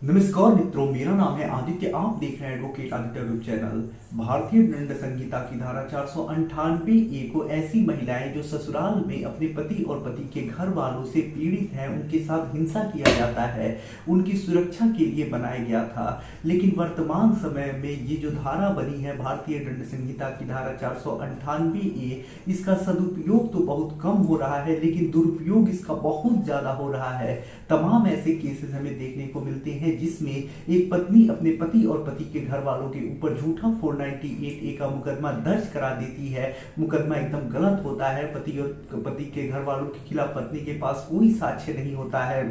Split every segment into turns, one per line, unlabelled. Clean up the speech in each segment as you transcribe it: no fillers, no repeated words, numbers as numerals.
नमस्कार मित्रों, मेरा नाम है आदित्य। आप देख रहे हैं एडवोकेट आदित्य यूट्यूब चैनल। भारतीय दंड संहिता की धारा 498 ए को ऐसी महिलाएं जो ससुराल में अपने पति और पति के घर वालों से पीड़ित हैं, उनके साथ हिंसा किया जाता है, उनकी सुरक्षा के लिए बनाया गया था। लेकिन वर्तमान समय में ये जो धारा बनी है भारतीय दंड संहिता की धारा 498 ए, इसका सदुपयोग तो बहुत कम हो रहा है, लेकिन दुरुपयोग इसका बहुत ज्यादा हो रहा है। तमाम ऐसे केसेस हमें देखने को मिलते हैं जिसमें एक पत्नी अपने पति और पति के घर वालों के ऊपर झूठा 498 ए का मुकदमा दर्ज करा देती है। मुकदमा एकदम गलत होता है। पति और पति के घर वालों के खिलाफ पत्नी के पास कोई साक्ष्य नहीं होता है।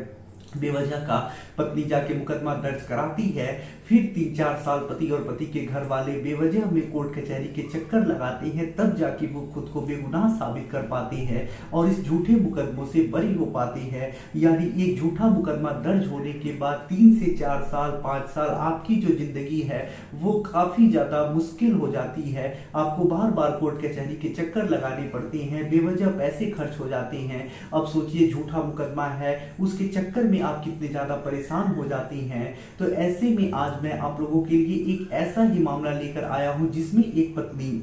बेवजह का पत्नी जाके मुकदमा दर्ज कराती है। फिर 3-4 साल पति और पति के घर वाले बेवजह में कोर्ट कचहरी के चक्कर लगाते हैं, तब जाके वो खुद को बेगुनाह साबित कर पाते हैं और इस झूठे मुकदमों से बरी हो पाते हैं। यानी एक झूठा मुकदमा दर्ज होने के बाद 3 से 4 साल 5 साल आपकी जो जिंदगी है वो काफी ज्यादा मुश्किल हो जाती है। आपको बार बार कोर्ट कचहरी के चक्कर लगाने पड़ते हैं, बेवजह पैसे खर्च हो जाते हैं। अब सोचिए, झूठा मुकदमा है, उसके चक्कर में आप कितने ज्यादा परेशान हो जाती हैं। तो ऐसे में आज मैं आप लोगों के लिए एक ऐसा ही मामला लेकर आया हूं जिसमें एक पत्नी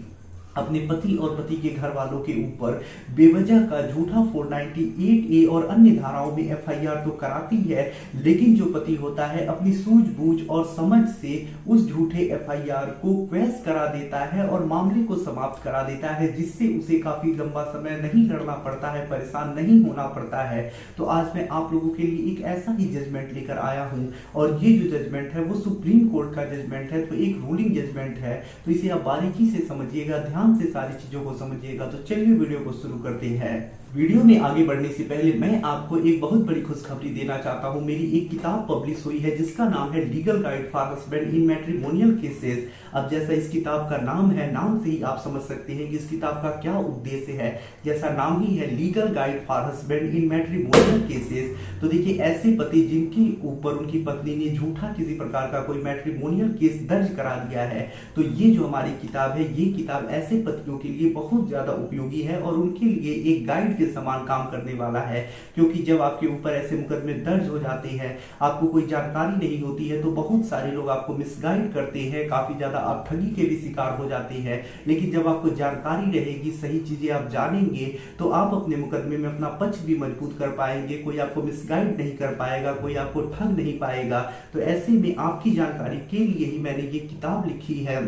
अपने पति और पति के घर वालों के ऊपर बेवजह का झूठा 498 ए और अन्य धाराओं में एफआईआर तो कराती है, लेकिन जो पति होता है अपनी सूझबूझ और समझ से उस झूठे एफआईआर को क्वैश करा देता है और मामले को समाप्त करा देता है, जिससे उसे काफी लंबा समय नहीं लड़ना पड़ता है, परेशान नहीं होना पड़ता है। तो आज मैं आप लोगों के लिए एक ऐसा ही जजमेंट लेकर आया हूं और ये जो जजमेंट है वो सुप्रीम कोर्ट का जजमेंट है। तो एक रूलिंग जजमेंट है, तो इसे आप बारीकी से समझिएगा, ध्यान से सारी चीजों को समझिएगा। तो चलिए वीडियो को शुरू करते हैं। वीडियो में आगे बढ़ने से पहले मैं आपको एक बहुत बड़ी खुशखबरी देना चाहता हूं। मेरी एक किताब पब्लिश हुई है जिसका नाम है legal guide for husband in matrimonial cases. अब जैसा इस किताब का नाम है, नाम से ही आप समझ सकते हैं कि इस किताब का क्या उद्देश्य है। जैसा नाम ही है, legal guide for husband in matrimonial cases. तो देखिए, ऐसे पति जिनके ऊपर उनकी पत्नी ने झूठा किसी प्रकार का कोई मैट्रिमोनियल केस दर्ज करा दिया है, तो ये जो हमारी किताब है, ये किताब ऐसे पतियों के लिए बहुत ज्यादा उपयोगी है और उनके लिए एक गाइड समान काम करने वाला है। क्योंकि जब आपके ऊपर ऐसे मुकदमे दर्ज हो जाते हैं, आपको कोई जानकारी नहीं होती है, तो बहुत सारे लोग आपको मिसगाइड करते हैं, काफी ज्यादा आप ठगी के भी शिकार हो जाते हैं। लेकिन जब आपको जानकारी रहेगी, सही चीजें आप जानेंगे, तो आप अपने मुकदमे में अपना पक्ष भी मजबूत कर पाएंगे। कोई आपको मिसगाइड नहीं कर पाएगा, कोई आपको ठग नहीं पाएगा। तो ऐसे में आपकी जानकारी के लिए ही मैंने ये किताब लिखी है।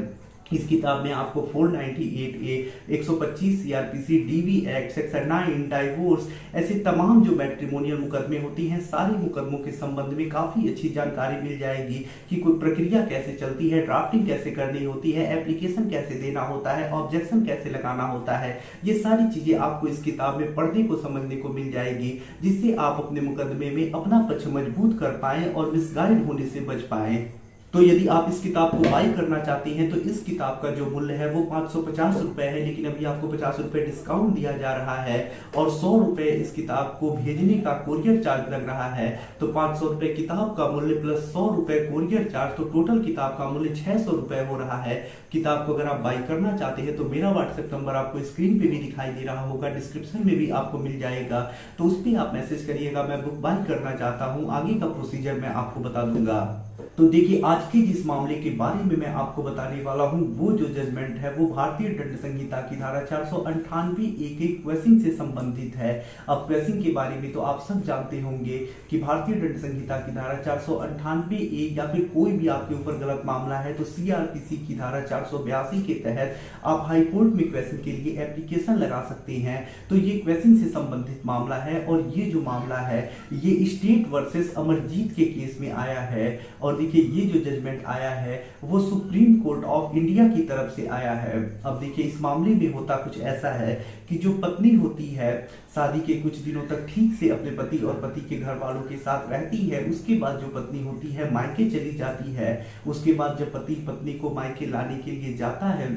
इस किताब में आपको 498 A, 125 CrPC, DV act, section 9, divorce, ऐसे तमाम जो मैट्रिमोनियल मुकदमे होती हैं, सारे मुकदमों के संबंध में काफी अच्छी जानकारी मिल जाएगी कि कोई प्रक्रिया कैसे चलती है, ड्राफ्टिंग कैसे करनी होती है, एप्लीकेशन कैसे देना होता है, ऑब्जेक्शन कैसे लगाना होता है। ये सारी चीजें आपको इस किताब में पढ़ने को समझने को मिल जाएगी, जिससे आप अपने मुकदमे में अपना पक्ष मजबूत कर पाएं और मिसगाइड होने से बच पाएं। तो यदि आप इस किताब को बाई करना चाहते हैं तो इस किताब का जो मूल्य है वो 550 रुपए है, लेकिन अभी आपको 50 रुपए डिस्काउंट दिया जा रहा है और 100 रुपए इस किताब को भेजने का कोरियर चार्ज लग रहा है। तो 500 रुपए किताब का मूल्य प्लस 100 रुपए कोरियर चार्ज, तो टोटल किताब का मूल्य 600 रुपए हो रहा है। किताब को अगर आप बाई करना चाहते हैं तो मेरा व्हाट्सएप नंबर आपको स्क्रीन पे भी दिखाई दे रहा होगा, डिस्क्रिप्शन में भी आपको मिल जाएगा। तो उस पर आप मैसेज करिएगा, मैं बुक बाई करना चाहता हूँ। आगे का प्रोसीजर मैं आपको बता दूंगा। तो देखिए, आज के जिस मामले के बारे में मैं आपको बताने वाला हूं, वो जो जजमेंट है वो भारतीय दंड संहिता की धारा 498 ए के क्वेश्चन से संबंधित है। अब क्वेश्चन के बारे में तो आप सब जानते होंगे कि भारतीय दंड संहिता की धारा 498 ए या फिर कोई भी आपके ऊपर गलत मामला है तो सीआरपीसी की धारा 482 के तहत आप हाई कोर्ट में क्वेश्चन के लिए एप्लीकेशन लगा सकते हैं। तो ये क्वेश्चन से संबंधित मामला है और ये जो मामला है ये स्टेट वर्सेस अमरजीत के केस में आया है। और देखिए, ये जो जजमेंट आया है वो सुप्रीम कोर्ट ऑफ इंडिया की तरफ से आया है। अब देखिए, इस मामले में होता कुछ ऐसा है कि जो पत्नी होती है, शादी के कुछ दिनों तक ठीक से अपने पति और पति के घर वालों के साथ रहती है। उसके बाद जो पत्नी होती है मायके चली जाती है। उसके बाद जब पति पत्नी को मायके लाने के लिए जाता है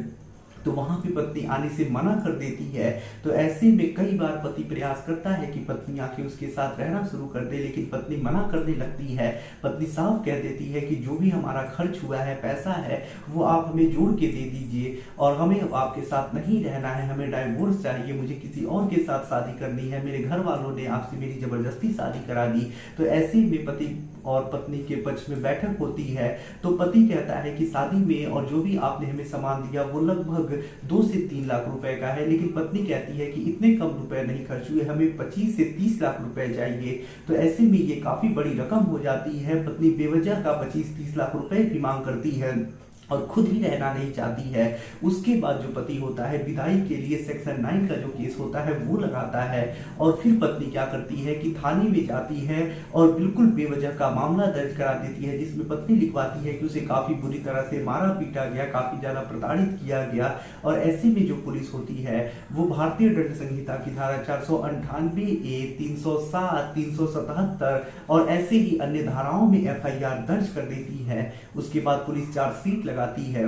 तो वहां पे पत्नी आने से मना कर देती है। तो ऐसे में कई बार पति प्रयास करता है कि पत्नी आके उसके साथ रहना शुरू कर दे, लेकिन पत्नी मना करने लगती है। पत्नी साफ कह देती है कि जो भी हमारा खर्च हुआ है, पैसा है, वो आप हमें जोड़ के दे दीजिए और हमें अब आपके साथ नहीं रहना है, हमें डाइवोर्स चाहिए, मुझे किसी और के साथ शादी करनी है, मेरे घर वालों ने आपसे मेरी जबरदस्ती शादी करा दी। तो ऐसे में पति और पत्नी के पक्ष में बैठक होती है तो पति कहता है कि शादी में और जो भी आपने हमें सामान दिया वो लगभग 2 से 3 लाख रुपए का है, लेकिन पत्नी कहती है कि इतने कम रुपए नहीं खर्च हुए, हमें 25 से 30 लाख रुपए चाहिए। तो ऐसे में ये काफी बड़ी रकम हो जाती है। पत्नी बेवजह का 25-30 लाख रुपए की मांग करती है और खुद ही रहना नहीं चाहती है। उसके बाद जो पति होता है विदाई के लिए सेक्शन 9 का जो केस होता है वो लगाता है और फिर पत्नी क्या करती है कि थाने में जाती है और बिल्कुल बेवजह का मामला दर्ज करा देती है, जिसमें पत्नी लिखवाती है कि उसे काफी बुरी तरह से मारा पीटा गया, काफी ज्यादा प्रताड़ित किया गया। और ऐसे में जो पुलिस होती है वो भारतीय दंड संहिता की धारा 498A, 307, 377 और ऐसे ही अन्य धाराओं में FIR दर्ज कर देती है। उसके बाद पुलिस चार्जशीट लगाती है।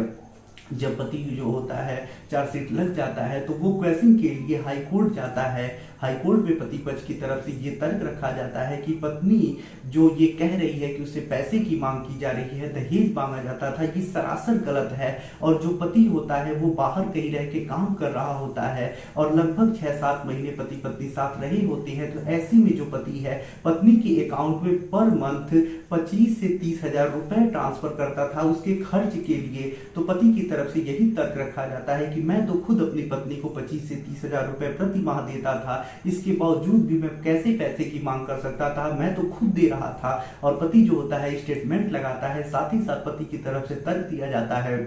जब पति जो होता है चार्जशीट लग जाता है तो वो क्वेश्चन के लिए हाई कोर्ट जाता है। हाई कोर्ट में पति पक्ष की तरफ से ये तर्क रखा जाता है कि पत्नी जो ये कह रही है कि उससे पैसे की मांग की जा रही है, दहेज मांगा जाता था, ये सरासर गलत है। और जो पति होता है वो बाहर कहीं रह के काम कर रहा होता है और लगभग 6-7 महीने पति पत्नी साथ रहे होते हैं। तो ऐसे में जो पति है पत्नी के अकाउंट में पर मंथ 25 से 30 हजार रुपए ट्रांसफर करता था उसके खर्च के लिए। तो पति की तरफ से यही तर्क रखा जाता है कि मैं तो खुद अपनी पत्नी को 25 से 30 हजार रुपए प्रति माह देता था, इसके बावजूद भी मैं कैसे पैसे की मांग कर सकता था, मैं तो खुद दे रहा था। और पति जो होता है स्टेटमेंट लगाता है। साथ ही साथ पति की तरफ से तर्क दिया जाता है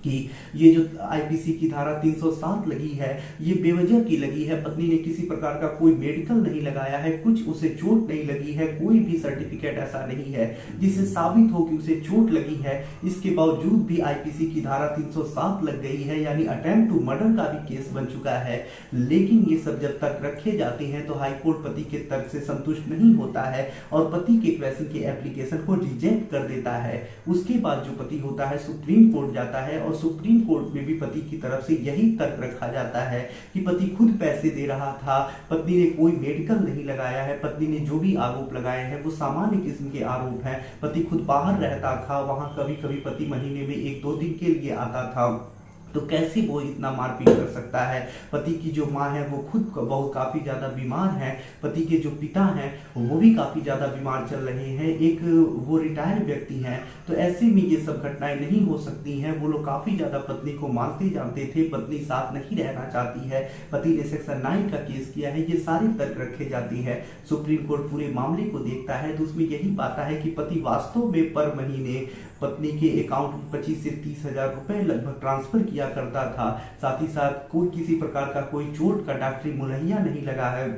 कि ये जो IPC की धारा 307 लगी है ये बेवजह की लगी है। पत्नी ने किसी प्रकार का कोई मेडिकल नहीं लगाया है, कुछ उसे चोट नहीं लगी है, कोई भी सर्टिफिकेट ऐसा नहीं है जिससे साबित हो कि उसे चोट लगी है। इसके बावजूद भी IPC की धारा 307 लग गई है, यानी अटेम्प्ट टू मर्डर का भी केस बन चुका है। लेकिन ये सब जब तक रखे जाते हैं तो हाईकोर्ट पति के तर्क से संतुष्ट नहीं होता है और पति के क्वेश्चन के एप्लीकेशन को रिजेक्ट कर देता है। उसके बाद जो पति होता है सुप्रीम कोर्ट जाता है और सुप्रीम कोर्ट में भी पति की तरफ से यही तर्क रखा जाता है कि पति खुद पैसे दे रहा था, पत्नी ने कोई मेडिकल नहीं लगाया है, पत्नी ने जो भी आरोप लगाए हैं वो सामान्य किस्म के आरोप हैं। पति खुद बाहर रहता था, वहां कभी कभी पति महीने में 1-2 दिन के लिए आता था। तो कैसे वो इतना मारपीट कर सकता है। पति की जो माँ है वो खुद बहुत काफी ज्यादा बीमार है, पति के जो पिता हैं वो भी काफी ज्यादा बीमार चल रहे हैं, एक वो रिटायर्ड व्यक्ति हैं। तो ऐसे में ये सब घटनाएं नहीं हो सकती हैं। वो लोग काफी ज्यादा पत्नी को मानते जानते थे, पत्नी साथ नहीं रहना चाहती है, पति ने सेक्शन 9 का केस किया है, ये सारे तर्क रखे जाते हैं। सुप्रीम कोर्ट पूरे मामले को देखता है तो उसमें यही पाता है कि पति वास्तव में पर महीने पत्नी के अकाउंट में 25 से 30 हजार रुपए लगभग ट्रांसफर किया करता था। साथ ही साथ कोई किसी प्रकार का कोई चोट का डॉक्टरी मुहैया नहीं लगा है।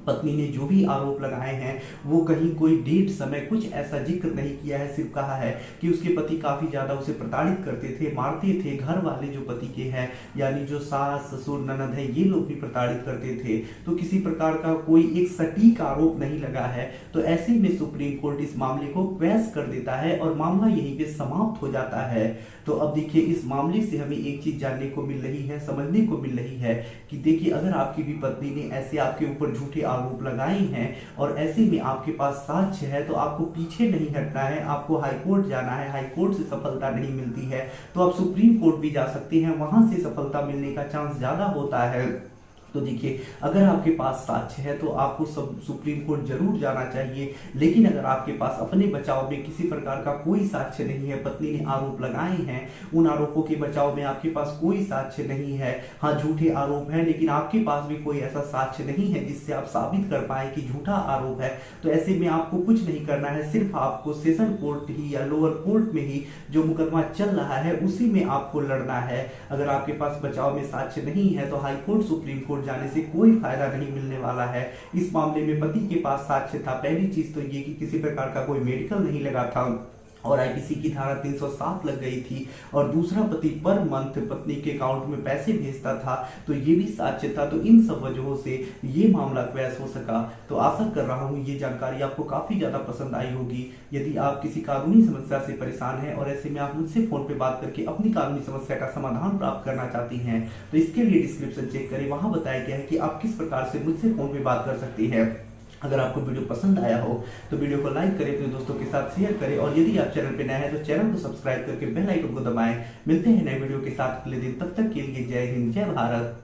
पत्नी ने जो भी आरोप लगाए हैं वो कहीं कोई डेट समय कुछ ऐसा जिक्र नहीं किया है, सिर्फ कहा है कि उसके पति काफी ज्यादा उसे प्रताड़ित करते थे, मारते थे। घर वाले जो पति के हैं यानी जो सास ससुर ननद है ये लोग भी प्रताड़ित करते थे। तो किसी प्रकार का कोई एक सटीक आरोप नहीं लगा है। तो ऐसे में सुप्रीम कोर्ट इस मामले को क्वैश कर देता है और मामला यहीं पे समाप्त हो जाता है। तो अब देखिए इस मामले से हमें एक चीज जानने को मिल रही है, समझने को मिल रही है कि देखिए अगर आपकी भी पत्नी ने ऐसे आपके ऊपर झूठे आरोप लगाए हैं और ऐसे में आपके पास साक्ष्य है तो आपको पीछे नहीं हटना है, आपको हाई कोर्ट जाना है। हाई कोर्ट से सफलता नहीं मिलती है तो आप सुप्रीम कोर्ट भी जा सकते हैं, वहां से सफलता मिलने का चांस ज्यादा होता है। तो देखिए अगर आपके पास साक्ष्य है तो आपको सब सुप्रीम कोर्ट जरूर जाना चाहिए। लेकिन अगर आपके पास अपने बचाव में किसी प्रकार का कोई साक्ष्य नहीं है, पत्नी ने आरोप लगाए हैं, उन आरोपों के बचाव में आपके पास कोई साक्ष्य नहीं है, हाँ झूठे आरोप है लेकिन आपके पास भी कोई ऐसा साक्ष्य नहीं है जिससे आप साबित कर पाए कि झूठा आरोप है, तो ऐसे में आपको कुछ नहीं करना है। सिर्फ आपको सेशन कोर्ट ही या लोअर कोर्ट में ही जो मुकदमा चल रहा है उसी में आपको लड़ना है। अगर आपके पास बचाव में साक्ष्य नहीं है तो हाई कोर्ट सुप्रीम कोर्ट जाने से कोई फायदा नहीं मिलने वाला है। इस मामले में पति के पास साक्ष्य था। पहली चीज तो ये कि किसी प्रकार का कोई मेडिकल नहीं लगा था और IPC की धारा 307 लग गई थी और दूसरा पति पर मंथ पत्नी के अकाउंट में पैसे भेजता था, तो ये भी साक्ष्य था। तो इन सब वजहों से ये मामला क्वैश हो सका। तो आशा कर रहा हूँ ये जानकारी आपको काफी ज्यादा पसंद आई होगी। यदि आप किसी कानूनी समस्या से परेशान हैं और ऐसे में आप मुझसे फोन पे बात करके अपनी कानूनी समस्या का समाधान प्राप्त करना चाहती हैं तो इसके लिए डिस्क्रिप्शन चेक करें, वहां बताया गया है कि आप किस प्रकार से मुझसे फोन पे बात कर सकती हैं। अगर आपको वीडियो पसंद आया हो तो वीडियो को लाइक करें, अपने दोस्तों के साथ शेयर करें और यदि आप चैनल पे नए हैं तो चैनल को सब्सक्राइब करके बेल आइकन को दबाएं। मिलते हैं नए वीडियो के साथ अगले दिन, तब तक के लिए जय हिंद जय भारत।